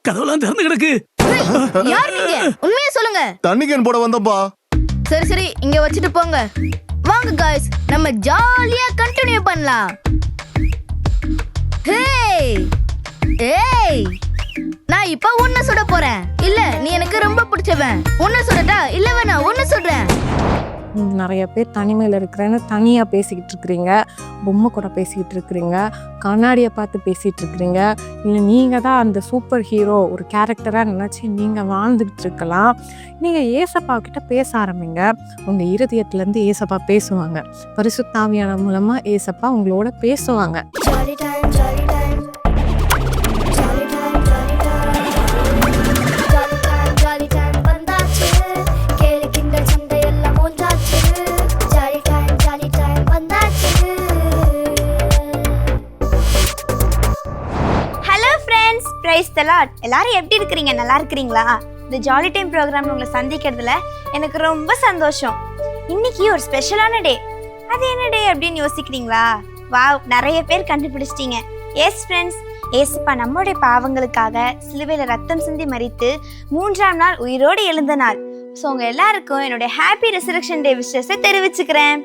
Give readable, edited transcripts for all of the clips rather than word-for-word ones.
கதவுலாம் திறந்து கிடக்கு. யார் நீங்க? உண்மையா சொல்லுங்க. தண்ணி கேன் போட வந்தப்பா. சரி சரி, இங்க வச்சுட்டு போங்க. வாங்க காய்ஸ், நம்ம ஜாலியா கண்டினியூ பண்ணலாம். ஹேய் ஏய், நான் இப்ப உன்னை சுட போறேன். இல்ல, நீ எனக்கு ரொம்ப பிடிச்சவன். உன்னை சுடட்டா? இல்ல வேணா, உன்னை சுடுறேன். நிறைய பேர் தனிமையில் இருக்கிறேன்னு தனியாக பேசிக்கிட்டு இருக்கிறீங்க, பொம்மை கூட பேசிக்கிட்டு இருக்கிறீங்க, கண்ணாடியை பார்த்து பேசிகிட்டு இருக்கிறீங்க. இல்லை நீங்கள் தான் அந்த சூப்பர் ஹீரோ ஒரு கேரக்டராக நினச்சி நீங்கள் வாழ்ந்துக்கிட்டு இருக்கலாம். நீங்கள் ஏசப்பா கிட்ட பேச ஆரம்பிங்க. உங்கள் இருதயத்துலேருந்து ஏசப்பா பேசுவாங்க. பரிசுத்த ஆவியானவர் மூலமாக ஏசப்பா உங்களோட பேசுவாங்க. எல்லாரும் எப்படி இருக்கிறீங்க? நல்லா இருக்கிறீங்களா? இந்த ஜாலி டைம் ப்ரோக்ராம் உங்களை சந்திக்கிறதுல எனக்கு ரொம்ப சந்தோஷம். இன்னைக்கு ஒரு ஸ்பெஷலான டே. அது என்ன டே அப்படின்னு யோசிக்கிறீங்களா? வாவ், நிறைய பேர் கண்டுபிடிச்சிட்டீங்க. எஸ் ஃப்ரெண்ட்ஸ், ஏசப்பா நம்மளுடைய பாவங்களுக்காக சிலுவையில் ரத்தம் சிந்தி மரித்து 3ஆம் நாள் உயிரோடு எழுந்த நாள். ஸோ உங்க எல்லாருக்கும் என்னுடைய ஹாப்பி ரெசரக்ஷன் டே விஷஸை தெரிவிச்சுக்கிறேன்.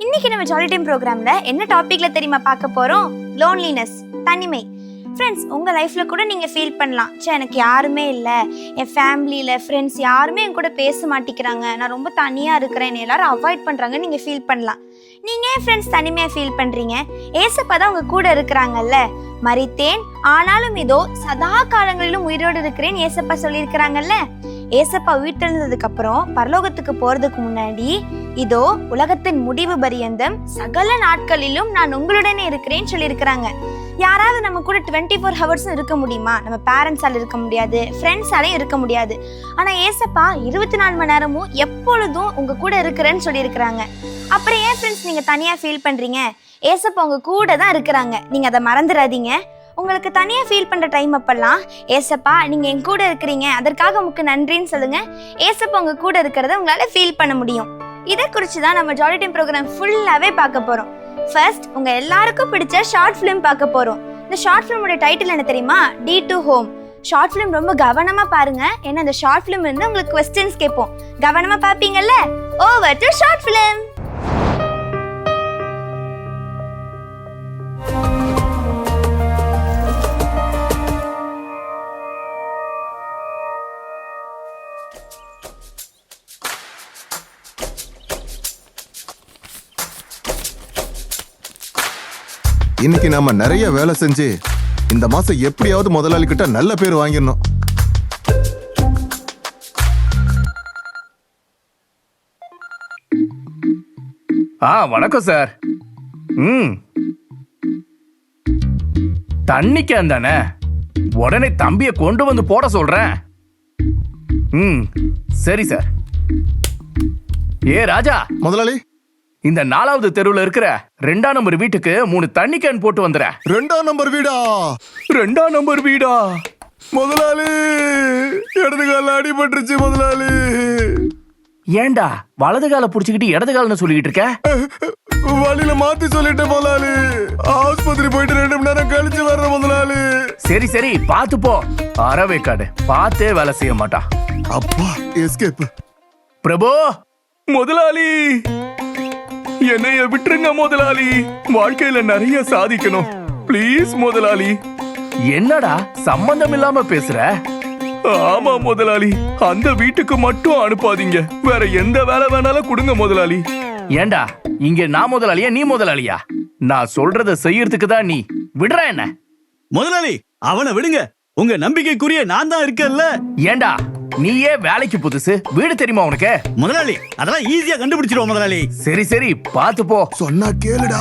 இன்னைக்கு நம்ம ஜாலி டைம் ப்ரோக்ராம்ல என்ன டாபிக்ல தெரியுமா பார்க்க போறோம்? லோன்லினஸ், தனிமை. ஃப்ரெண்ட்ஸ், உங்கள் லைஃப்பில் கூட நீங்கள் ஃபீல் பண்ணலாம், எனக்கு யாருமே இல்லை, என் ஃபேமிலியில் ஃப்ரெண்ட்ஸ் யாருமே என் கூட பேச மாட்டேங்கிறாங்க, நான் ரொம்ப தனியாக இருக்கிறேன், என்னை எல்லாரும் அவாய்ட் பண்ணுறாங்க, நீங்கள் ஃபீல் பண்ணலாம். நீங்கள் ஏன் ஃப்ரெண்ட்ஸ் தனிமையாக ஃபீல் பண்ணுறீங்க? ஏசப்பா தான் உங்கள் கூட இருக்கிறாங்கல்ல. மரித்தேன் ஆனாலும் இதோ சதா காலங்களிலும் உயிரோடு இருக்கிறேன் ஏசப்பா சொல்லியிருக்கிறாங்கல்ல. ஏசப்பா உயிர்த்தெழுந்ததுக்கு அப்புறம் பரலோகத்துக்கு போறதுக்கு முன்னாடி இதோ உலகத்தின் முடிவு பரியந்தம் சகல நாட்களிலும் நான் உங்களுடனே இருக்கிறேன்னு சொல்லியிருக்கிறாங்க. யாராவது நம்ம கூட 24 ஹவர்ஸ் இருக்க முடியுமா? நம்ம பேரண்ட்ஸால இருக்க முடியாது, ஃப்ரெண்ட்ஸாலையும் இருக்க முடியாது. ஆனா ஏசப்பா 24 மணி நேரமும் எப்பொழுதும் உங்க கூட இருக்கிறேன்னு சொல்லியிருக்கிறாங்க. அப்புறம் ஏன் ஃப்ரெண்ட்ஸ் நீங்க தனியா ஃபீல் பண்றீங்க? ஏசப்பா உங்க கூட தான் இருக்கிறாங்க, நீங்க அதை மறந்துடாதீங்க. உங்களுக்கு தனியா ஃபீல் பண்ற டைம் அப்பெல்லாம் ஏசப்பா நீங்க என் கூட இருக்கிறீங்க, அதற்காக உங்களுக்கு நன்றின்னு சொல்லுங்க. ஏசப்பா உங்க கூட இருக்கிறத உங்களால ஃபீல் பண்ண முடியும். இதை குறித்து தான் நம்ம ஜாலி டைம் ப்ரோக்ராம் ஃபுல்லாவே பார்க்க போறோம். ஃபர்ஸ்ட், உங்க எல்லாருக்கும் பிடிச்ச ஷார்ட் ஃபிலிம் பார்க்க போறோம். இந்த ஷார்ட் ஃபிலிமோட டைட்டில் என்ன தெரியுமா? D to home. Short film ரொம்ப கவனமா பாருங்க, ஏன்னா இந்த ஷார்ட் ஃபிலிம் இருந்து உங்களுக்கு क्वेश्चंस கேட்போம். கவனமா பாப்பீங்கல்ல? Over to short film. இன்னைக்கு நாம நிறைய வேலை செஞ்சு இந்த மாசம் எப்படியாவது முதலாளி கிட்ட நல்ல பேர் வாங்கிடணும். வணக்கம் சார். தண்ணி கேன் தானே, உடனே தம்பிய கொண்டு வந்து போட சொல்றேன். சரி சார். ஏ ராஜா முதலாளி, இந்த 4வது தெருவுல இருக்கிற 2ஆம் நம்பர் வீட்டுக்கு 3 தண்ணி கேன் போட்டு வந்துற. 2ஆம் நம்பர் வீடா? 2ஆம் நம்பர் வீடா? முதலாளி, இடது கால அடிபட்டுருச்சு முதலாளி. ஏண்டா வலது கால புடிச்சுக்கிட்டு இடது காலன்னு சொல்லிட்டு இருக்க? வழியில மாத்தி சொல்லிட்டேன் முதலாளி. ஆஸ்பத்திரி போயிட்டு 2 மணி நேரம் கழிச்சு வர்ற முதலாளி. சரி சரி, பாத்து போ. அறவே காடு பார்த்தே வேலை செய்ய மாட்டா. அப்பா, எஸ்கேப். பிரபு, முதலாளி என்னைய விட்டுருங்க முதலாளி, வாழ்க்கையில நிறைய சாதிக்கணும் ப்ளீஸ் முதலாளி. என்னடா சம்பந்தம் இல்லாம பேசுற? ஆமா முதலாளி, அந்த வீட்டுக்கு மட்டும் அனுப்பாதீங்க, வேற எந்த வேலை வேணாலும் கொடுங்க முதலாளி. ஏண்டா இங்க நான் முதலாளியா நீ முதலாளியா? நான் சொல்றத செய்யறதுக்கு தான் நீ விடுற என்ன? முதலாளி அவனை விடுங்க, உங்க நம்பிக்கைக்குரிய நான் தான் இருக்கேன்ல. ஏண்டா நீயே வேலைக்கு புதுசு, வீடு தெரியுமா உனக்கு? முதலாளி அதெல்லாம் ஈஸியா கண்டுபிடிச்சிருவோம் முதலாளி. சரி சரி, பாத்து போ. சொன்னா கேளுடா,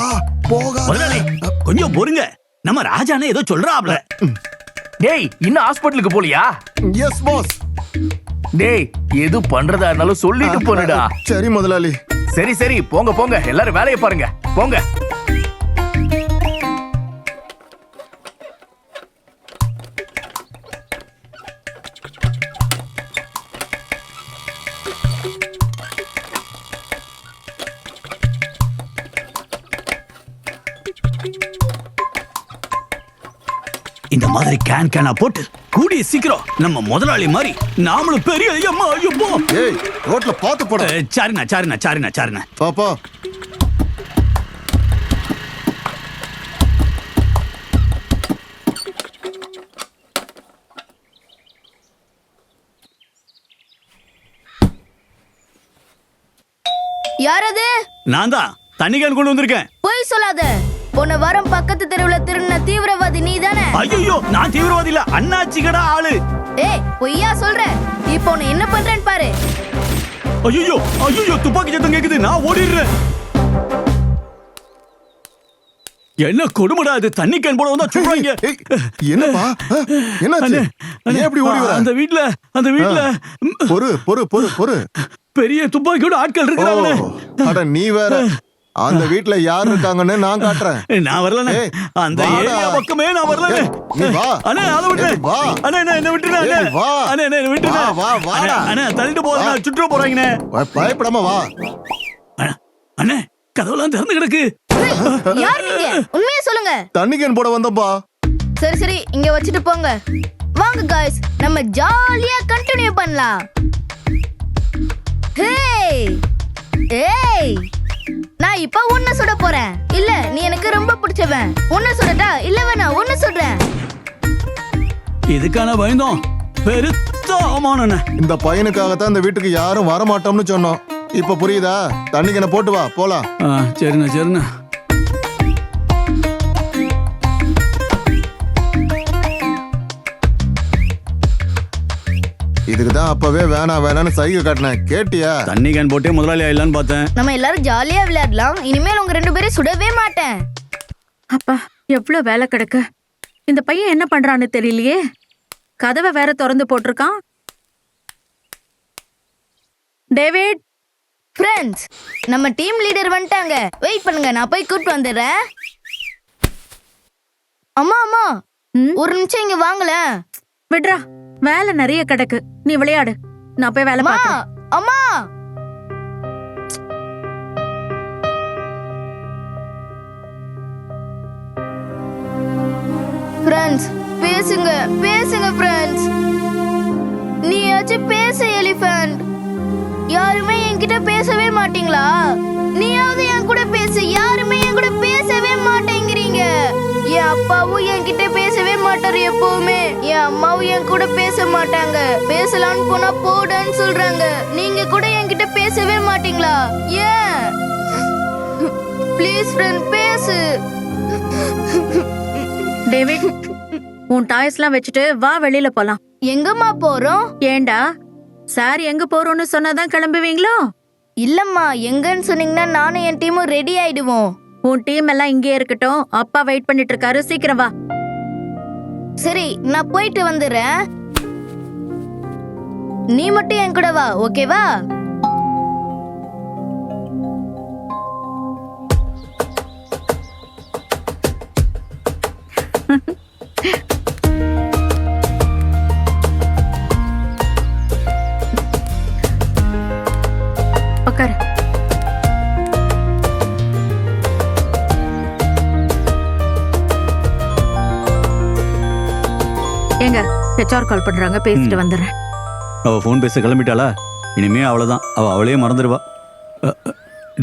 போகாத. முதலாளி கொஞ்சம் பொறுங்க, நம்ம ராஜானே ஏதோ சொல்றாப்ல. டேய், இன்னும் ஹாஸ்பிடலுக்கு போலியா? Yes boss. டேய், எது பண்றதா இருந்தாலும் சொல்லிட்டு போனுடா. சரி முதலாளி. சரி சரி, போங்க போங்க, எல்லாரும் வேலையை பாருங்க, போங்க. இந்த மாதிரி கேனா போட்டு கூடிய சீக்கிரம் நம்ம முதலாளி மாதிரி நாமளும் பெரிய ஐயம்மா ஐயப்போ. ஏய் ரோட்ல பாத்து போட. சாரிண்ணா. பாப்பா யார் அது? நான் தான் தண்ணி கேன் கொண்டு வந்திருக்கேன். போய் சொல்லாத. போன வாரம் பக்கத்து தெருவுல திருடின தீவிரவாதி நீ தானே? ஐயோ நான் தீவிரவாதி இல்ல, அண்ணாச்சி கடை ஆளு. ஏய் பொய்யா சொல்ற. இப்போ உன்னை என்ன பண்றேன்னு பாரு. ஐயோ துப்பாக்கி சத்தம் கேக்குது, நான் ஓடிடுறேன். என்ன கொடுமடா இது, தண்ணி கேன் போட வந்தா சொல்றாங்க. ஏய், என்னப்பா என்னாச்சு? ஏன் இப்படி ஓடி வர? அந்த வீட்ல பொறு பெரிய துப்பாக்கியோட ஆட்கள் இருக்காங்க. அட நீ வேற. அந்த வீட்ல யார் இருக்காங்கன்னு நான் காட்டுறேன். நான் வரலனே, அந்த ஏரியா பக்கமே நான் வரலனே. நீ வா. அண்ணே அத விட்டு வா. அண்ணே என்ன விட்டுறே. வா. அண்ணே என்ன விட்டுறே. வாடா. அண்ணே தள்ளிட்டு போறேன், சுற்ற போறாங்கனே. பயப்படாம வா. அண்ணே கதவெல்லாம் திறந்து கிடக்கு. யார் நீங்க? உண்மையா சொல்லுங்க. தண்ணி கேன் போட வந்தப்பா. சரி இங்க வச்சிட்டு போங்க. வாங்க गाइस, நம்ம ஜாலியா கண்டினியூ பண்ணலாம். ஏய் நான் இப்ப உன்னை சுட போறேன். இல்ல நீ எனக்கு ரொம்ப பிடிச்சவன். உன்னை சுடட்டா இல்ல வேணா உன்னை சுடுறேன். இதுக்கான பயந்தோம் பெருத்த அவமானண்ணே. இந்த பையனுக்காகத்தான் இந்த வீட்டுக்கு யாரும் வர மாட்டோம்னு சொன்னோம். இப்ப புரியுதா? தண்ணி கேனை போட்டு வா போலாம். சரிண்ணா. இதுக்குதான் அப்பவே வேணான்னு சைகை காட்டினேன். கேட்டியா? தண்ணி கேன் போட்டே முதலாளி ஆயிடலான்னு பார்த்தேன். நம்ம எல்லாரும் ஜாலியா விளையாடலாம். இனிமேல் உங்க ரெண்டு பேரும் சுடவே மாட்டேன். அப்பா எவ்வளவு வேலை கிடக்கு. இந்த பையன் என்ன பண்றான்னு தெரியலையே. கதவை வேற திறந்து போட்டிருக்கான். டேவிட், ஃப்ரெண்ட்ஸ், நம்ம டீம் லீடர் வந்துட்டாங்க. வெயிட் பண்ணுங்க, நான் போய் கூப்பிட்டு வந்துடுறேன். அம்மா ஒரு நிமிஷம் இங்க வாங்கல. விட்றா, வேலை நிறைய கிடக்கு. நீ விளையாடு, நான் போய் வேலை பார்க்கறேன். அம்மா ஃப்ரெண்ட்ஸ், பேசுங்க ஃப்ரெண்ட்ஸ். நீயாச்சும் பேசு எலிஃபண்ட். யாருமே என்கிட்ட பேசவே மாட்டீங்களா? நீயாவது என் கூட பேசு. யாருமே என் கூட பேசவே மாட்டேங்கிறீங்க. என் அப்பாவும் என்கிட்ட பேசவே மாட்டாரு எப்பவுமே. என் அம்மாவும் என் கூட பேச மாட்டாங்க. பேசலான்னு போனா போடன்னு சொல்றாங்க. நீங்க கூட என்கிட்ட பேசவே மாட்டீங்களா? ஏன்? ப்ளீஸ் ஃப்ரெண்ட் பேசு. டேவிட், உன் டாய்ஸ்லாம் வச்சுட்டு வா, வெளியில போலாம். எங்கம்மா போறோம்? ஏண்டா சார் எங்க போறோம்னு சொன்னாதான் கிளம்புவீங்களோ? இல்லம்மா, எங்கன்னு சொன்னீங்கன்னா நானும் என் டீமும் ரெடி ஆயிடுவோம். உன் டீம் எல்லாம் இங்கே இருக்கட்டும். அப்பா வெயிட் பண்ணிட்டு இருக்காரு, சீக்கிரம் வா. சரி, நான் போயிட்டு வந்துடுறேன். நீ மட்டும் என் கூட வா, ஓகேவா? உட்காரு. ஏங்க, ஹெச்ஆர் கால் பண்றாங்க, பேசிட்டு வந்துடுறேன். அவ ஃபோன் பேச கிளம்பிட்டாளா? இனிமே அவ்வளவுதான், அவளே மறந்துடுவா.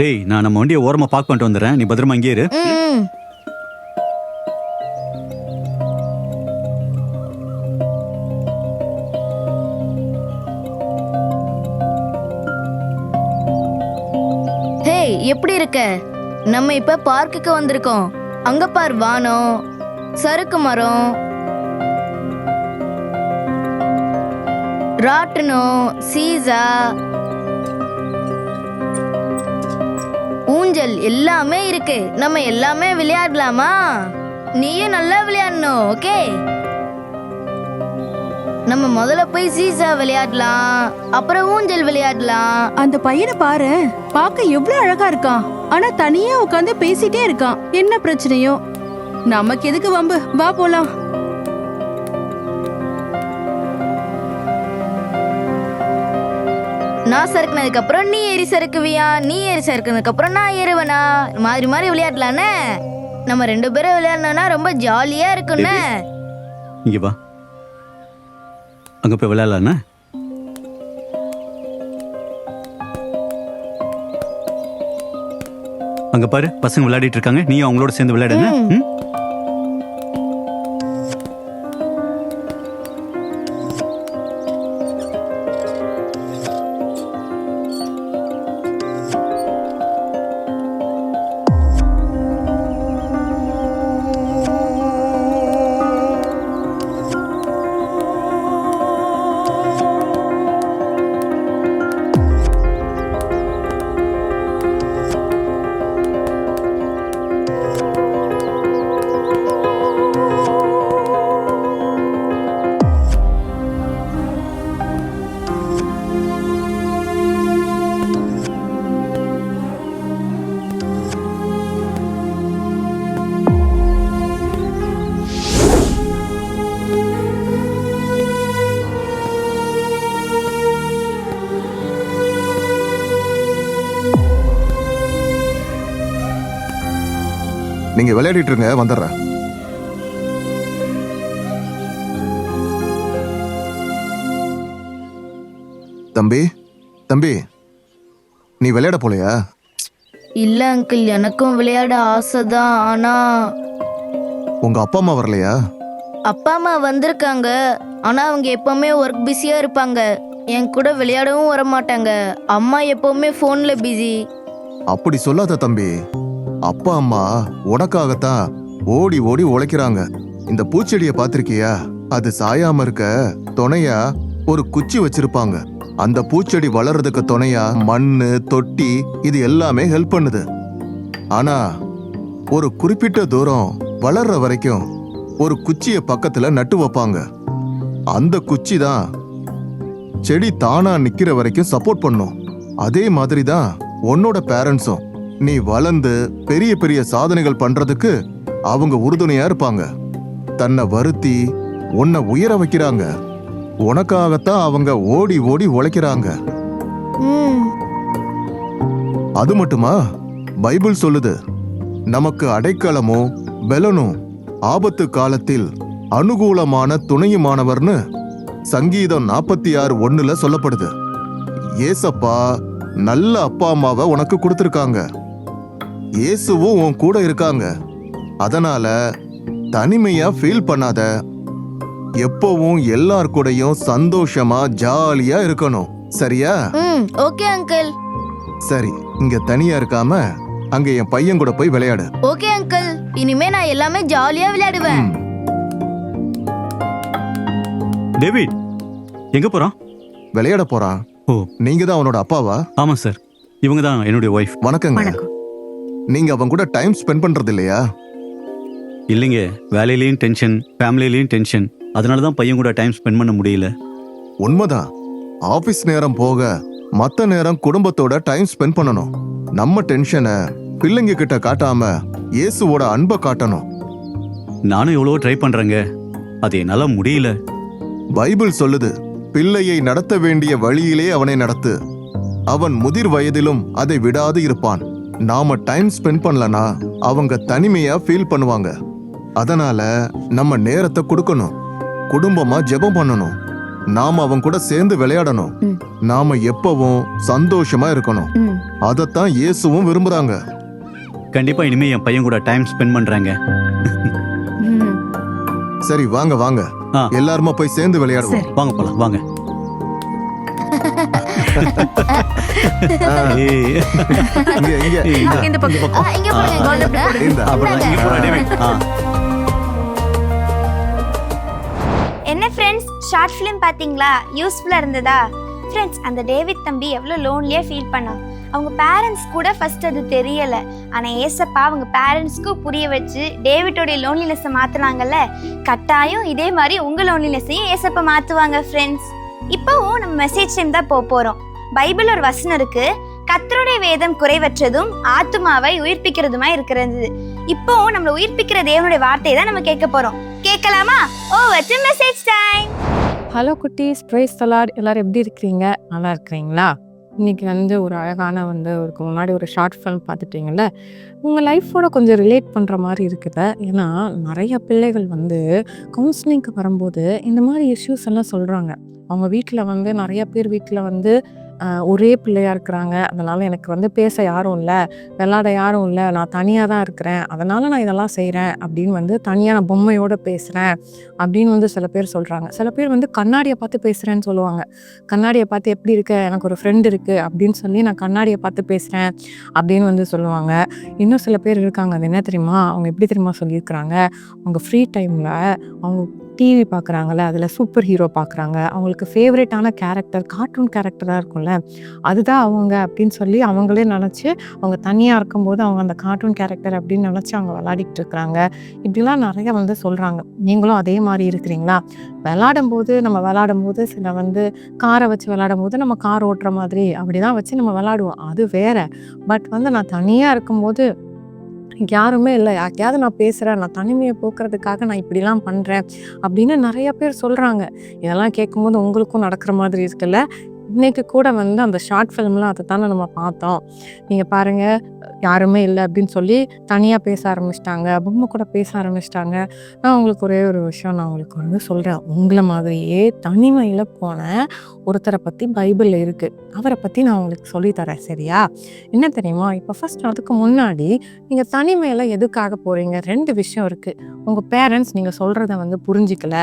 டேய், நான் நம்ம வண்டியை ஓரமா பார்க் பண்ணிட்டு வந்துடுறேன். நீ பத்திரமா இங்கே இரு. எப்படி இருக்க? நம்ம இப்ப பார்க்குக்கு வந்திருக்கோம். அங்க பார், வானம், சறுக்கு மரம், ராட்டனம், சீசா, ஊஞ்சல் எல்லாமே இருக்கு. நம்ம எல்லாமே விளையாடலாமா? நீயும் நல்லா விளையாடணும், ஓகே? நம்ம முதல்ல போய் சீசா விளையாடலாம், அப்புறம் ஊஞ்சல் விளையாடலாம். அந்த பையனை பாரு, பார்க்க எவ்வளவு அழகா இருக்கான். ஆனா தனியா உட்காந்து பேசிட்டே இருக்கான். என்ன பிரச்சனையோ? நமக்கு எதுக்கு வம்பு? வா போலாம். நான் சறுக்குனதுக்கு அப்புறம் நீ ஏறி சறுக்குவியா? நீ ஏறி சறுக்குனதுக்கு அப்புறம் நான் ஏறுவனா? மாறி மாறி விளையாடலானே. நம்ம ரெண்டு பேரும் விளையாடணும்னா ரொம்ப ஜாலியா இருக்கும்னே. இங்கே வா, அங்கே போய் விளையாடலாண்ணா. அங்க பாரு, பசங்க விளையாடிட்டு இருக்காங்க, நீயும் அவங்களோட சேர்ந்து விளையாடுங்க. ம்? நீங்க விளையாடிட்டு இருங்க, வந்துடுறேன். தம்பி தம்பி, நீ விளையாட போலையா? இல்ல அங்கிள், எனக்கும் விளையாட ஆசைதான். ஆனா உங்க அப்பா அம்மா வரலையா? அப்பா அம்மா வந்திருக்காங்க. ஆனா அவங்க எப்பவுமே ஒர்க் பிஸியா இருப்பாங்க. என் கூட விளையாடவும் வர மாட்டாங்க. அம்மா எப்பவுமே போன்ல பிஸி. அப்படி சொல்லாத தம்பி. அப்பா அம்மா உனக்காகத்தான் ஓடி ஓடி உழைக்கிறாங்க. இந்த பூச்செடியை பார்த்திருக்கியா? அது சாயாம இருக்க துணையா ஒரு குச்சி வச்சிருப்பாங்க. அந்த பூச்செடி வளர்றதுக்கு துணையா மண்ணு, தொட்டி, இது எல்லாமே ஹெல்ப் பண்ணுது. ஆனா ஒரு குறிப்பிட்ட தூரம் வளர்ற வரைக்கும் ஒரு குச்சிய பக்கத்துல நட்டு வைப்பாங்க. அந்த குச்சி தான் செடி தானா நிக்கிற வரைக்கும் சப்போர்ட் பண்ணும். அதே மாதிரி தான் உன்னோட பேரண்ட்ஸும் நீ வளர்ந்து பெரிய பெரிய சாதனைகள் பண்றதுக்கு அவங்க உறுதுணையா இருப்பாங்க. தன்னை வருத்தி உன்னை உயர வைக்கிறாங்க. உனக்காகத்தான் அவங்க ஓடி ஓடி உழைக்கிறாங்க. அது மட்டுமா, பைபிள் சொல்லுது, நமக்கு அடைக்கலமும் பெலனும் ஆபத்து காலத்தில் அனுகூலமான துணையுமானவர்னு சங்கீதம் 46:1 சொல்லப்படுது. ஏசப்பா நல்ல அப்பா அம்மாவை உனக்கு கொடுத்திருக்காங்க. இயேசுவும் உன் கூட இருக்காங்க. அதனால தனிமையா ஃபீல் பண்ணாத. எப்பவும் எல்லார் கூடயும் சந்தோஷமா ஜாலியா இருக்கணும். சரியா? Okay uncle. சரி, இங்க தனியா இருக்காம அங்க என் பையன் கூட போய் விளையாடு. ஓகே அங்கிள், இனிமே நான் எல்லாமே ஜாலியா விளையாடுவேன். டேவிட் எங்க போறான்? விளையாட போறான். ஓ, நீங்க தான் அவனோட அப்பாவா? ஆமா சார், இவங்க தான் என்னுடைய ஒய்ஃப். வணக்கங்க. நீங்க அவங்க கூட டைம் ஸ்பெண்ட் பண்றது இல்லையா? இல்லைங்க, வேலையிலயும் டென்ஷன், ஃபேமிலியிலயும் டென்ஷன். அதனால தான் பையன் கூட டைம் ஸ்பெண்ட் பண்ண முடியல. உண்மைதான். ஆபீஸ் நேரம் போக மத்த நேரம் குடும்பத்தோட டைம் ஸ்பெண்ட் பண்ணணும். நம்ம டென்ஷனை பிள்ளைங்க கிட்ட காட்டாம இயேசுவோட அன்பை காட்டணும். நானும் எவ்வளவோ ட்ரை பண்றேங்க, அது என்னால முடியல. பைபிள் சொல்லுது, பிள்ளையை நடத்த வேண்டிய வழியிலே அவனை நடத்து, அவன் முதிர் வயதிலும் அதை விடாது இருப்பான். நாம டைம் ஸ்பெண்ட் பண்ணலனா அவங்க தனிமையா ஃபீல் பண்ணுவாங்க. அதனால நம்ம நேரத்தை கொடுக்கணும். குடும்பமா ஜெபம் பண்ணணும். நாம அவங்க கூட சேர்ந்து விளையாடணும். நாம எப்பவும் சந்தோஷமா இருக்கணும். அதத்தான் இயேசுவும் விரும்புறாங்க. கண்டிப்பா இனிமே என் பையன் கூட டைம் ஸ்பெண்ட் பண்றாங்க. சரி, வாங்க வாங்க, எல்லாருமா போய் சேர்ந்து விளையாடுவோம். வாங்க போலாம், வாங்க. இந்த பக்கம். இங்க போடுங்க. என்ன ஃப்ரெண்ட்ஸ், ஷார்ட் ஃபிலிம் பார்த்தீங்களா? யூஸ்ஃபுல்லாக இருந்ததா? ஃப்ரெண்ட்ஸ், அந்த டேவிட் தம்பி எவ்வளோ லோன்லியாக ஃபீல் பண்ணான். அவங்க பேரண்ட்ஸ் கூட ஃபர்ஸ்ட் அது தெரியல. ஆனால் ஏசப்பா அவங்க பேரண்ட்ஸ்க்கு புரிய வச்சு டேவிட்டோடைய லோன்லினஸை மாற்றினாங்கல்ல. கட்டாயம் இதே மாதிரி உங்கள் லோன்லினஸையும் ஏசப்பா மாற்றுவாங்க ஃப்ரெண்ட்ஸ். இப்போவும் நம்ம மெசேஜ் டைம் தான் போகிறோம். பைபிள் ஒரு வசனம் இருக்கு, கர்த்தருடைய வேதம் குறைவற்றதும் ஆத்துமாவை உயிர்ப்பிக்கிறதுமா இருக்கிறது. இப்போ நம்மள உயிர்ப்பிக்கிற தேவனுடைய வார்த்தையை தான் நம்ம கேட்க போறோம். கேட்கலாமா? Over to message time. Hello குட்டீஸ், பிரைஸ் தி லார்ட். எல்லாரும் எப்படி இருக்கிறீங்க? நல்லா இருக்கிறீங்களா? இன்னைக்கு வந்து ஒரு அழகான வந்து இதுக்கு முன்னாடி ஒரு ஷார்ட் ஃபிலிம் பார்த்துட்டீங்கல்ல, உங்கள் லைஃபோட கொஞ்சம் ரிலேட் பண்ணுற மாதிரி இருக்குது. ஏன்னா நிறைய பிள்ளைகள் வந்து கவுன்சிலிங்க்கு வரும்போது இந்த மாதிரி இஷ்யூஸ் எல்லாம் சொல்கிறாங்க. அவங்க வீட்டில் வந்து நிறைய பேர் வீட்டில் வந்து ஒரே பிள்ளையா இருக்கிறாங்க. அதனால எனக்கு வந்து பேச யாரும் இல்லை, விளாட யாரும் இல்லை, நான் தனியாக தான் இருக்கிறேன், அதனால நான் இதெல்லாம் செய்கிறேன் அப்படின்னு வந்து தனியாக நான் பொம்மையோட பேசுகிறேன் அப்படின்னு வந்து சில பேர் சொல்கிறாங்க. சில பேர் வந்து கண்ணாடியை பார்த்து பேசுகிறேன்னு சொல்லுவாங்க. கண்ணாடியை பார்த்து எப்படி இருக்க, எனக்கு ஒரு ஃப்ரெண்ட் இருக்குது அப்படின்னு சொல்லி நான் கண்ணாடியை பார்த்து பேசுகிறேன் அப்படின்னு வந்து சொல்லுவாங்க. இன்னும் சில பேர் இருக்காங்க, அது என்ன தெரியுமா, அவங்க எப்படி தெரியுமா சொல்லியிருக்கிறாங்க, அவங்க ஃப்ரீ டைமில் அவங்க டிவி பார்க்குறாங்கல்ல, அதில் சூப்பர் ஹீரோ பார்க்குறாங்க, அவங்களுக்கு ஃபேவரட்டான கேரக்டர் கார்ட்டூன் கேரக்டராக இருக்கும்ல, அதுதான் அவங்க அப்படின்னு சொல்லி அவங்களே நினச்சி அவங்க தனியாக இருக்கும்போது அவங்க அந்த கார்ட்டூன் கேரக்டர் அப்படின்னு நினச்சி அவங்க விளையாடிக்கிட்டு இருக்கிறாங்க. இப்படிலாம் நிறைய வந்து சொல்கிறாங்க. நீங்களும் அதே மாதிரி இருக்கிறீங்களா? நம்ம விளாடும்போது சில வந்து காரை வச்சு விளாடும்போது நம்ம கார் ஓட்டுற மாதிரி அப்படி தான் வச்சு நம்ம விளாடுவோம், அது வேற. பட் வந்து நான் தனியாக இருக்கும்போது யாருமே இல்லை, யார்கிட்டயாவது நான் பேசுகிறேன், நான் தனிமையை போக்குறதுக்காக நான் இப்படிலாம் பண்ணுறேன் அப்படின்னு நிறைய பேர் சொல்கிறாங்க. இதெல்லாம் கேட்கும்போது உங்களுக்கும் நடக்கிற மாதிரி இருக்குல்ல? இன்னைக்கு கூட வந்து அந்த ஷார்ட் ஃபிலிம்லாம் அதை தானே நம்ம பார்த்தோம். நீங்கள் பாருங்கள், யாருமே இல்லை அப்படின்னு சொல்லி தனியாக பேச ஆரம்பிச்சிட்டாங்க, பொம்மை கூட பேச ஆரம்பிச்சிட்டாங்க. நான் உங்களுக்கு ஒரே ஒரு விஷயம் நான் உங்களுக்கு வந்து சொல்கிறேன். உங்களை மாதிரியே தனிமையில் போன ஒருத்தரை பற்றி பைபிளில் இருக்குது, அவரை பற்றி நான் உங்களுக்கு சொல்லித்தரேன், சரியா? என்ன தெரியுமா, இப்போ ஃபர்ஸ்ட் அதுக்கு முன்னாடி நீங்கள் தனிமையில் எதுக்காக போகிறீங்க? 2 விஷயம் இருக்குது. உங்கள் பேரண்ட்ஸ் நீங்கள் சொல்கிறத வந்து புரிஞ்சிக்கல,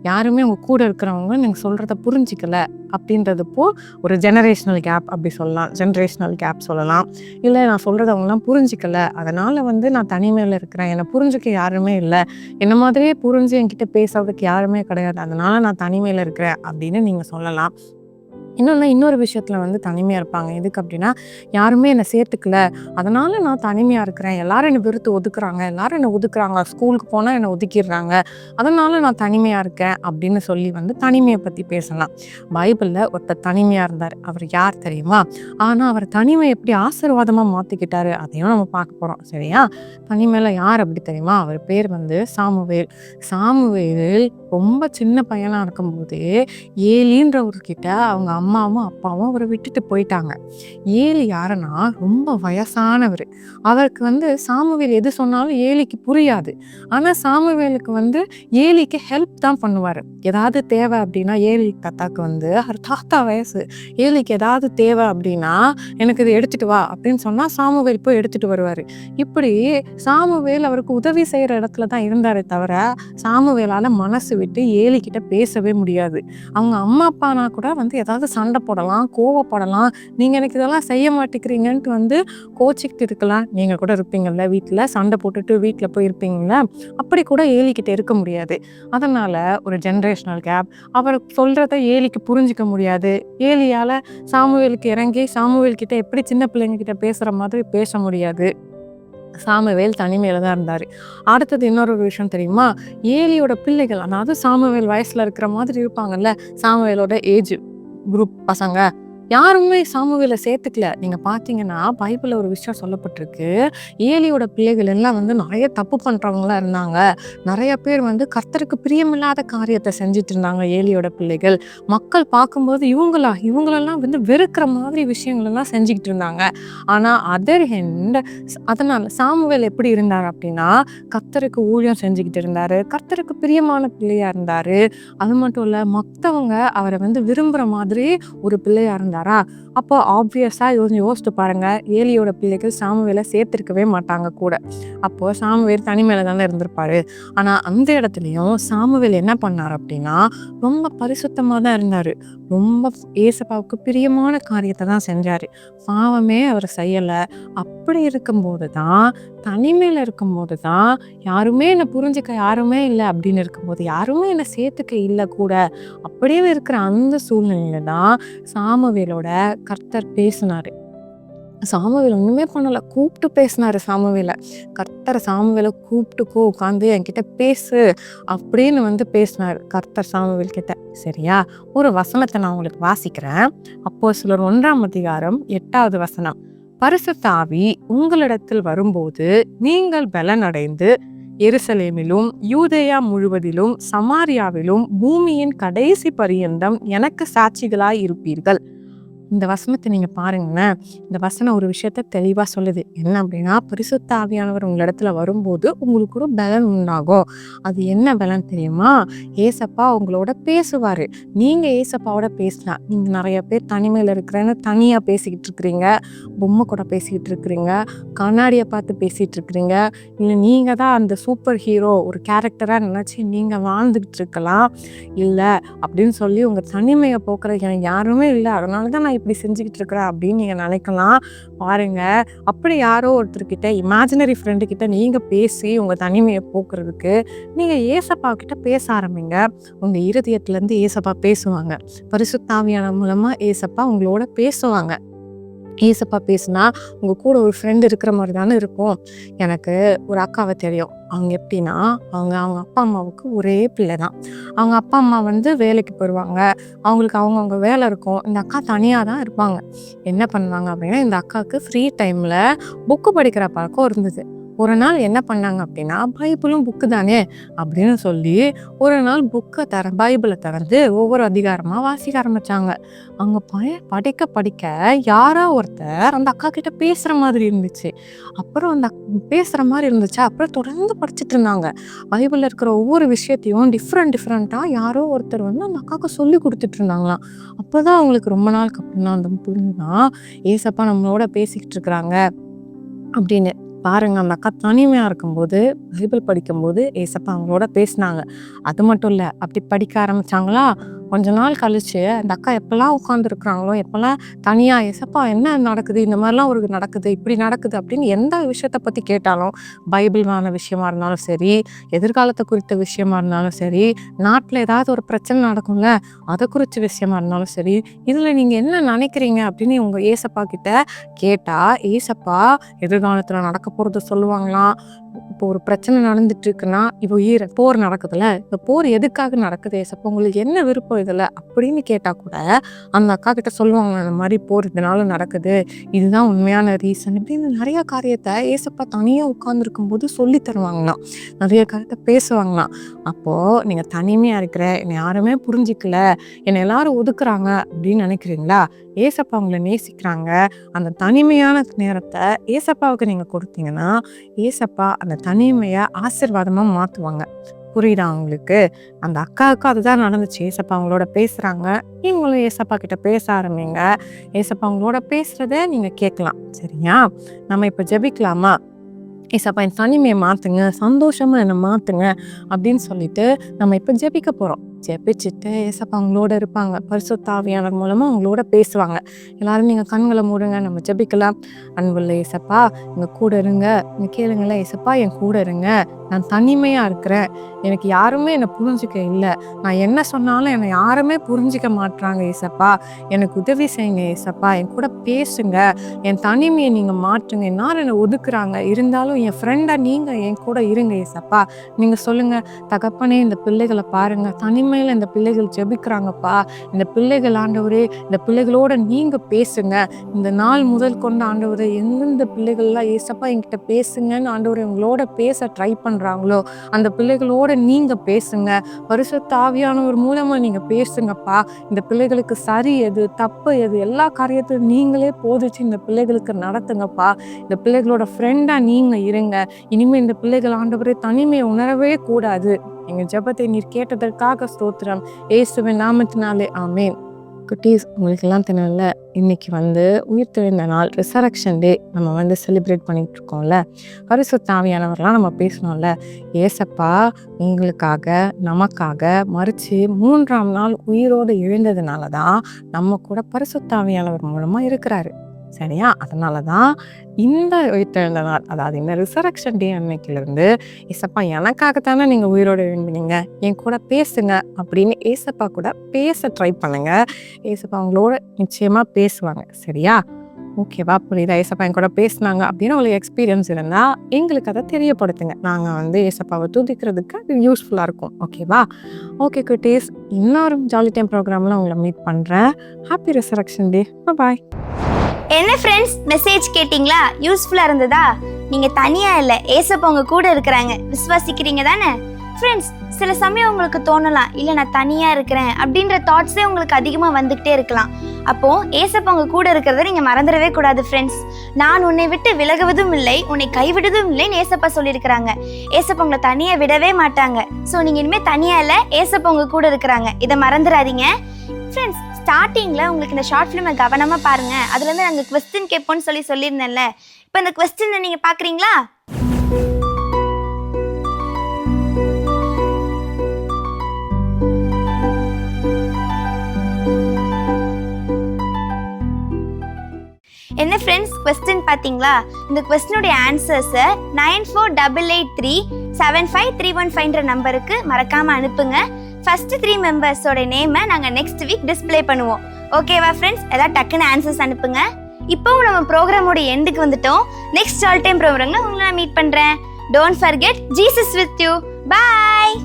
யாருமே உங்கள் கூட இருக்கிறவங்க நீங்கள் சொல்கிறத புரிஞ்சிக்கல அப்படின்றதுப்போ ஒரு ஜெனரேஷனல் கேப் அப்படி சொல்லலாம், ஜென்ரேஷனல் கேப் சொல்லலாம். இல்லை நான் சொல்கிறத அவங்களாம் புரிஞ்சிக்கல, அதனால் வந்து நான் தனிமையில் இருக்கிறேன், என்னை புரிஞ்சுக்க யாருமே இல்லை, என்ன மாதிரியே புரிஞ்சு என்கிட்ட பேசுறதுக்கு யாருமே கிடையாது, அதனால் நான் தனிமையில் இருக்கிறேன் அப்படின்னு நீங்கள் சொல்லலாம். இன்னொரு விஷயத்தில் வந்து தனிமையாக இருப்பாங்க. எதுக்கு அப்படின்னா, யாருமே என்னை சேர்த்துக்கல, அதனால் நான் தனிமையாக இருக்கிறேன், எல்லாரும் என்னை வெறுத்து ஒதுக்குறாங்க, ஸ்கூலுக்கு போனால் என்னை ஒதுக்கிடுறாங்க, அதனால் நான் தனிமையாக இருக்கேன் அப்படின்னு சொல்லி வந்து தனிமையை பற்றி பேசலாம். பைபிளில் ஒருத்தர் தனிமையாக இருந்தார். அவர் யார் தெரியுமா? ஆனால் அவர் தனிமை எப்படி ஆசீர்வாதமாக மாற்றிக்கிட்டாரு அதையும் நம்ம பார்க்க போகிறோம், சரியா? தனிமையில் யார் அப்படி தெரியுமா? அவர் பேர் வந்து சாமுவேல் ரொம்ப சின்ன பையனாக இருக்கும்போது ஏலின்றவர்கிட்ட அவங்க அம்மாவும் அப்பாவும் அவரை விட்டுட்டு போயிட்டாங்க. ஏலி யாருன்னா ரொம்ப வயசானவர். அவருக்கு வந்து சாமுவேல் எது சொன்னாலும் ஏலிக்கு புரியாது. ஆனால் சாமுவேலுக்கு வந்து ஏலிக்கு ஹெல்ப் தான் பண்ணுவார். ஏதாவது தேவை அப்படின்னா ஏலி தாத்தாக்கு வந்து அவர் தாத்தா வயசு, ஏலிக்கு ஏதாவது தேவை அப்படின்னா எனக்கு இதை எடுத்துட்டு வா அப்படின்னு சொன்னால் சாமுவேல் போய் எடுத்துட்டு வருவார். இப்படி சாமுவேல் அவருக்கு உதவி செய்கிற இடத்துல தான் இருந்தாரே தவிர சாமுவேலால் மனசு விட்டு ஏலிக்கிட்ட பேசவே முடியாது. அவங்க அம்மா அப்பானா கூட வந்து ஏதாவது சண்டை போடலாம், கோவப்படலாம், நீங்கள் எனக்கு இதெல்லாம் செய்ய மாட்டேங்கிறீங்கன்ட்டு வந்து கோச்சிக்கிட்டு இருக்கலாம். நீங்கள் கூட இருப்பீங்கள்ல வீட்டில், சண்டை போட்டுட்டு வீட்டில் போய் இருப்பீங்கள, அப்படி கூட ஏலிக்கிட்ட இருக்க முடியாது. அதனால் ஒரு ஜென்ரேஷனல் கேப். அவர் சொல்கிறத ஏலிக்கு புரிஞ்சிக்க முடியாது. ஏலியால் சாமுவேலுக்கு இறங்கி சாமுவேல்கிட்ட எப்படி சின்ன பிள்ளைங்கக்கிட்ட பேசுகிற மாதிரி பேச முடியாது. சாமுவேல் தனிமையில தான் இருந்தார். அடுத்தது இன்னொரு விஷயம் தெரியுமா, ஏலியோட பிள்ளைகள், அதாவது சாமுவேல் வயசில் இருக்கிற மாதிரி இருப்பாங்கல்ல, சாமுவேலோட ஏஜ் குரூப் பசங்க, யாருமே சாமுவேலை சேர்த்துக்கல. நீங்கள் பார்த்தீங்கன்னா பைபிளில் ஒரு விஷயம் சொல்லப்பட்டிருக்கு, ஏலியோட பிள்ளைகள் எல்லாம் வந்து நிறைய தப்பு பண்ணுறவங்களா இருந்தாங்க. நிறைய பேர் வந்து கர்த்தருக்கு பிரியமில்லாத காரியத்தை செஞ்சுட்டு இருந்தாங்க ஏலியோட பிள்ளைகள். மக்கள் பார்க்கும்போது இவங்களெல்லாம் வந்து வெறுக்கிற மாதிரி விஷயங்களெல்லாம் செஞ்சுக்கிட்டு இருந்தாங்க. ஆனால் அதர் ஹெண்ட் அதனால் சாமுவேல் எப்படி இருந்தார் அப்படின்னா, கர்த்தருக்கு ஊழியம் செஞ்சுக்கிட்டு இருந்தார், கர்த்தருக்கு பிரியமான பிள்ளையாக இருந்தார். அது மட்டும் இல்லை, மற்றவங்க அவரை வந்து விரும்புகிற மாதிரி ஒரு பிள்ளையாக இருந்தாரா? அப்போ ஆப்வியஸாக யோசிச்சு பாருங்க, ஏலியோட பிள்ளைகள் சாமுவேலை சேர்த்திருக்கவே மாட்டாங்க கூட. அப்போ சாமுவேல் தனிமையில தானே இருந்திருப்பாரு. ஆனால் அந்த இடத்துலையும் சாமுவேல் என்ன பண்ணார் அப்படின்னா, ரொம்ப பரிசுத்தமாக தான் இருந்தார், ரொம்ப ஏசப்பாவுக்கு பிரியமான காரியத்தை தான் செஞ்சார், பாவமே அவர் செய்யலை. அப்படி இருக்கும்போது தான், தனிமையில் இருக்கும்போது தான், யாருமே என்னை புரிஞ்சுக்க யாருமே இல்லை அப்படின்னு இருக்கும்போது, யாருமே என்னை சேர்த்துக்க இல்லை கூட, அப்படியே இருக்கிற அந்த சூழ்நிலையில தான் சாமுவேலோட கர்த்தர் பேசினார். சாமுவேல் ஒன்றுமே பண்ணலை, கூப்பிட்டு பேசினார் சாமுவேலை. கர்த்தர் சாமுவேலை கூப்பிட்டுக்கோ, உட்காந்து என்கிட்ட பேசு அப்படின்னு வந்து பேசினார் கர்த்தர் சாமுவேல் கிட்ட, சரியா? ஒரு வசனத்தை நான் உங்களுக்கு வாசிக்கிறேன். அப்போஸ்தலர் 1ஆம் அதிகாரம் 8வது வசனம். பரிசுத்த ஆவி உங்களிடத்தில் வரும்போது நீங்கள் பலனடைந்து எருசலேமிலும் யூதேயா முழுவதிலும் சமாரியாவிலும் பூமியின் கடைசி பரியந்தம் எனக்கு சாட்சிகளாய் இருப்பீர்கள். இந்த வசனத்தை நீங்க பாருங்களேன். இந்த வசனம் ஒரு விஷயத்த தெளிவா சொல்லுது. என்ன அப்படின்னா, பரிசுத்த ஆவியானவர் உங்களிடத்துல வரும்போது உங்களுக்கு ஒரு பலன் உண்டாகும். அது என்ன பலன் தெரியுமா? ஏசப்பா உங்களோட பேசுவாரு. நீங்க ஏசப்பாவோட பேசலாம். நீங்க நிறைய பேர் தனிமையில இருக்கிறேன்னு தனியா பேசிக்கிட்டு இருக்கிறீங்க, பொம்மை கூட பேசிக்கிட்டு இருக்கிறீங்க, கண்ணாடியை பார்த்து பேசிட்டு இருக்கிறீங்க, இல்லை நீங்க தான் அந்த சூப்பர் ஹீரோ ஒரு கேரக்டரா நினைச்சு நீங்க வாழ்ந்துகிட்டு இருக்கலாம். இல்லை அப்படின்னு சொல்லி உங்க தனிமையை போக்குறதுக்கு எனக்கு யாருமே இல்லை, அதனால தான் நான் இப்படி செஞ்சுக்கிட்டு இருக்கிறேன் அப்படின்னு நீங்க நினைக்கலாம். பாருங்க, அப்படி யாரோ ஒருத்தர்கிட்ட இமேஜினரி ஃப்ரெண்டு கிட்ட நீங்க பேசி உங்க தனிமையை போக்குறதுக்கு நீங்க ஏசப்பா கிட்ட பேச ஆரம்பிங்க. உங்க இருதயத்துல இருந்து ஏசப்பா பேசுவாங்க. பரிசுத்த ஆவியானவர் மூலமா ஏசப்பா உங்களோட பேசுவாங்க. ஏசப்பா பேசுனா உங்க கூட ஒரு ஃப்ரெண்டு இருக்கிற மாதிரி தானே இருக்கும். எனக்கு ஒரு அக்காவை தெரியும். அவங்க எப்படின்னா, அவங்க அப்பா அம்மாவுக்கு ஒரே பிள்ளை தான். அவங்க அப்பா அம்மா வேலைக்கு போயிடுவாங்க. அவங்களுக்கு அவங்கவுங்க வேலை இருக்கும். இந்த அக்கா தனியாக தான் இருப்பாங்க. என்ன பண்ணுவாங்க அப்படின்னா, இந்த அக்காவுக்கு ஃப்ரீ டைமில் புக்கு படிக்கிற பழக்கம் இருந்தது. ஒரு நாள் என்ன பண்ணாங்க அப்படின்னா, பைபிளும் புக்கு தானே அப்படின்னு சொல்லி ஒரு நாள் பைபிளை திறந்து ஒவ்வொரு அதிகாரமாக வாசிக்க ஆரம்பிச்சாங்க. அவங்க படிக்க படிக்க யாரோ ஒருத்தர் அந்த அக்கா கிட்ட பேசுகிற மாதிரி இருந்துச்சு. அப்புறம் அந்த பேசுகிற மாதிரி இருந்துச்சு. அப்புறம் தொடர்ந்து படிச்சுட்டு இருந்தாங்க. பைபிளில் இருக்கிற ஒவ்வொரு விஷயத்தையும் டிஃப்ரெண்ட்டாக யாரோ ஒருத்தர் அந்த அக்காவுக்கு சொல்லி கொடுத்துட்டு இருந்தாங்களாம். அப்போ தான் அவங்களுக்கு ரொம்ப நாளுக்கு அப்புறம் தான் அந்த புரிஞ்சுதான் ஏசப்பா நம்மளோட பேசிக்கிட்டு இருக்கிறாங்க அப்படின்னு. பாருங்க, அந்த அக்கா தனிமையாக இருக்கும்போது பைபிள் படிக்கும்போது ஏசப்பா அவங்களோட பேசினாங்க. அது மட்டும் இல்லை, அப்படி படிக்க ஆரம்பிச்சாங்களா, கொஞ்ச நாள் கழிச்சு அந்த அக்கா எப்பெல்லாம் உட்காந்துருக்குறாங்களோ, எப்பெல்லாம் தனியாக ஏசப்பா என்ன நடக்குது, இந்த மாதிரிலாம் ஒரு நடக்குது, இப்படி நடக்குது அப்படின்னு எந்த விஷயத்தை பற்றி கேட்டாலும், பைபிளான விஷயமா இருந்தாலும் சரி, எதிர்காலத்தை குறித்த விஷயமா இருந்தாலும் சரி, நாட்டில் ஏதாவது ஒரு பிரச்சனை நடக்கும்ல அதை குறித்த விஷயமா இருந்தாலும் சரி, இதில் நீங்கள் என்ன நினைக்கிறீங்க அப்படின்னு உங்கள் ஏசப்பா கிட்ட கேட்டால், ஏசப்பா எதிர்காலத்தில் நடக்க போகிறத சொல்லுவாங்களாம். இப்போ ஒரு பிரச்சனை நடந்துட்டு இருக்குன்னா, இப்போ போர் நடக்குதுல்ல, இந்த போர் எதுக்காக நடக்குது ஏசப்பா, உங்களுக்கு என்ன விருப்பம் இதில் அப்படின்னு கேட்டால் கூட அந்த அக்கா கிட்ட சொல்லுவாங்க, இந்த மாதிரி போர் இதனால நடக்குது, இதுதான் உண்மையான ரீசன் இப்படின்னு நிறைய காரியத்தை ஏசப்பா தனியாக உட்கார்ந்துருக்கும் போது சொல்லி தருவாங்களாம். நிறைய காரியத்தை பேசுவாங்களாம். அப்போது நீங்கள் தனிமையாக இருக்கிற, என்னை யாருமே புரிஞ்சிக்கல, என்னை எல்லாரும் ஒதுக்குறாங்க அப்படின்னு நினைக்கிறீங்களா? ஏசப்பா உங்களை நேசிக்கிறாங்க. அந்த தனிமையான நேரத்தை ஏசப்பாவுக்கு நீங்கள் கொடுத்தீங்கன்னா ஏசப்பா அந்த தனிமையை ஆசீர்வாதமாக மாற்றுவாங்க. புரியுதா உங்களுக்கு? அந்த அக்காவுக்கும் அதுதான் நடந்துச்சு. ஏசப்பா அவங்களோட பேசுகிறாங்க, நீங்களும் ஏசப்பா கிட்ட பேச ஆரம்பிங்க. ஏசப்பா அவங்களோட பேசுகிறத நீங்கள் கேட்கலாம். சரியா? நம்ம இப்போ ஜெபிக்கலாமா? ஏசப்பா என் தனிமையை மாற்றுங்க, சந்தோஷமாக என்னை மாற்றுங்க அப்படின்னு சொல்லிட்டு நம்ம இப்போ ஜெபிக்க போகிறோம். ஜெபிச்சுட்டு ஏசப்பா அவங்களோட இருப்பாங்க. பரிசுத்த ஆவியானவர் மூலமாக அவங்களோட பேசுவாங்க. எல்லாரும் நீங்கள் கண்களை மூடுங்க, நம்ம ஜெபிக்கலாம். அன்புள்ள ஏசப்பா, எங்கள் கூட இருங்க. நீங்கள் கேளுங்களேன், ஏசப்பா என் கூட இருங்க, நான் தனிமையாக இருக்கிறேன், எனக்கு யாருமே என்னை புரிஞ்சிக்க இல்லை, நான் என்ன சொன்னாலும் என்னை யாருமே புரிஞ்சிக்க மாட்டுறாங்க ஏசப்பா, எனக்கு உதவி செய்யுங்க ஏசப்பா, என் கூட பேசுங்க, என் தனிமையை நீங்கள் மாற்றுங்க, எல்லாரும் என்னை ஒதுக்குறாங்க, இருந்தாலும் என் ஃப்ரெண்டாக நீங்கள் என் கூட இருங்க ஏசப்பா. நீங்கள் சொல்லுங்கள், தகப்பனே இந்த பிள்ளைகளை பாருங்கள், தனிமையில் இந்த பிள்ளைகள் ஜெபிக்கிறாங்கப்பா, இந்த பிள்ளைகள் ஆண்டவரே, இந்த பிள்ளைகளோட நீங்கள் பேசுங்க, இந்த நாள் முதல் கொண்டு ஆண்டவரே எந்தெந்த பிள்ளைகள்லாம் ஏசப்பா என்கிட்ட பேசுங்கன்னு ஆண்டவரே உங்களோட பேச ட்ரை பண்ணுறாங்களோ அந்த பிள்ளைகளோட நீங்க பேசுங்க. பரிசுத்த ஆவியானவர் மூலமா நீங்க பேசுங்கப்பா. இந்த பிள்ளைகளுக்கு சரி எது, தப்பு எது, எல்லா காரியத்தையும் நீங்களே போதிச்சு இந்த பிள்ளைகளுக்கு நடத்துங்கப்பா. இந்த பிள்ளைகளோட ஃப்ரெண்டா நீங்க இருங்க. இனிமே இந்த பிள்ளைகள் ஆண்டவரே தனிமையை உணரவே கூடாது. எங்க ஜெபத்தை நீர் கேட்டதற்காக ஸ்தோத்திரம். இயேசுவின் நாமத்தினாலே ஆமேன். குட்டீஸ், உங்களுக்கு எல்லாம் தெரியல, இன்னைக்கு உயிர்த்தெழுந்த நாள், ரிசரக்ஷன் டே நம்ம செலிப்ரேட் பண்ணிட்டு இருக்கோம்ல. பரிசுத்த ஆவியானவர்லாம் நம்ம பேசணும்ல. ஏசப்பா உங்களுக்காக நமக்காக மரிச்சு 3ஆம் நாள் உயிரோடு எழுந்ததுனால தான் நம்ம கூட பரிசுத்த ஆவியானவர் மூலமா இருக்கிறாரு. சரியா? அதனால தான் இந்த உயிர்த்தெழுந்த நாள், அதாவது இந்த ரிசரக்ஷன் டே அன்னைக்கிலிருந்து ஏசப்பா எனக்காகத்தானே நீங்கள் உயிரோடு எழும்பினீங்க, என் கூட பேசுங்க அப்படின்னு ஏசப்பா கூட பேச ட்ரை பண்ணுங்க. ஏசப்பா அவங்களோட நிச்சயமாக பேசுவாங்க. சரியா? ஓகேவா? புரியுதா? ஏசப்பா என் கூட பேசினாங்க அப்படின்னு உங்களுக்கு எக்ஸ்பீரியன்ஸ் இருந்தால் எங்களுக்கு அதை தெரியப்படுத்துங்க. நாங்கள் ஏசப்பாவை துதிக்கிறதுக்கு அது யூஸ்ஃபுல்லாக இருக்கும். ஓகேவா? ஓகே குட்டீஸ், இன்னொரு ஜாலி டைம் ப்ரோக்ராமில் உங்களை மீட் பண்ணுறேன். ஹாப்பி ரிசரக்ஷன் டே. பாய். என்ன ஃப்ரெண்ட்ஸ், மெசேஜ் கேட்டிங்களா? யூஸ்ஃபுல்லாக இருந்ததா? நீங்கள் தனியாக இல்லை, ஏசப்பா உங்க கூட இருக்கிறாங்க. விசுவாசிக்கிறீங்க தானே? ஃப்ரெண்ட்ஸ், சில சமயம் உங்களுக்கு தோணலாம், இல்லை நான் தனியாக இருக்கிறேன் அப்படின்ற தாட்ஸே உங்களுக்கு அதிகமாக வந்துக்கிட்டே இருக்கலாம். அப்போது ஏசப்பா உங்கள் கூட இருக்கிறத நீங்கள் மறந்துடவே கூடாது ஃப்ரெண்ட்ஸ். நான் உன்னை விட்டு விலகுவதும் இல்லை, உன்னை கைவிடுவதும் இல்லைன்னு ஏசப்பா சொல்லியிருக்கிறாங்க. ஏசப்பா உங்களை தனியாக விடவே மாட்டாங்க. ஸோ நீங்கள் இனிமேல் தனியாக இல்லை, ஏசப்பா உங்கள் கூட இருக்கிறாங்க. இதை மறந்துடாதீங்க ஃப்ரெண்ட்ஸ். ஸ்டார்டிங்கில் உங்களுக்கு இந்த ஷார்ட் ஃபிலிமை கவனமாக பாருங்கள். அதுலேருந்து நாங்கள் கொஸ்டின் கேட்போன்னு சொல்லியிருந்தேன்ல. இப்போ இந்த கொஸ்டினை நீங்கள் பார்க்குறீங்களா? என்ன ஃப்ரெண்ட்ஸ், கொஸ்டின் பார்த்தீங்களா? இந்த கொஸ்டினுடைய ஆன்சர்ஸை 9488375315 நம்பருக்கு மறக்காமல் அனுப்புங்க. ஃபர்ஸ்ட் 3 மெம்பர்ஸோட நேமை நாங்கள் நெக்ஸ்ட் வீக் டிஸ்பிளே பண்ணுவோம். ஓகேவா ஃப்ரெண்ட்ஸ்? எல்லாம் டக்குன்னு ஆன்சர்ஸ் அனுப்புங்க. இப்போவும் நம்ம ப்ரோக்ராமோட எண்டுக்கு வந்துட்டோம். நெக்ஸ்ட் ஜாலி டைம் ப்ரோக்ராம்ல உங்களை நான் மீட் பண்ணுறேன். Don't forget Jesus with you. Bye.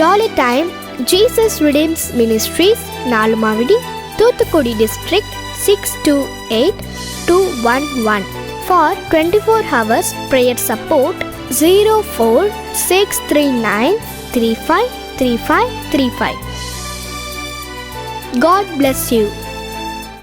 Jolly time Jesus redeems ministries, Nalumavadi, Thoothukudi district 628211. For 24 hours prayer support 04639353535. God bless you.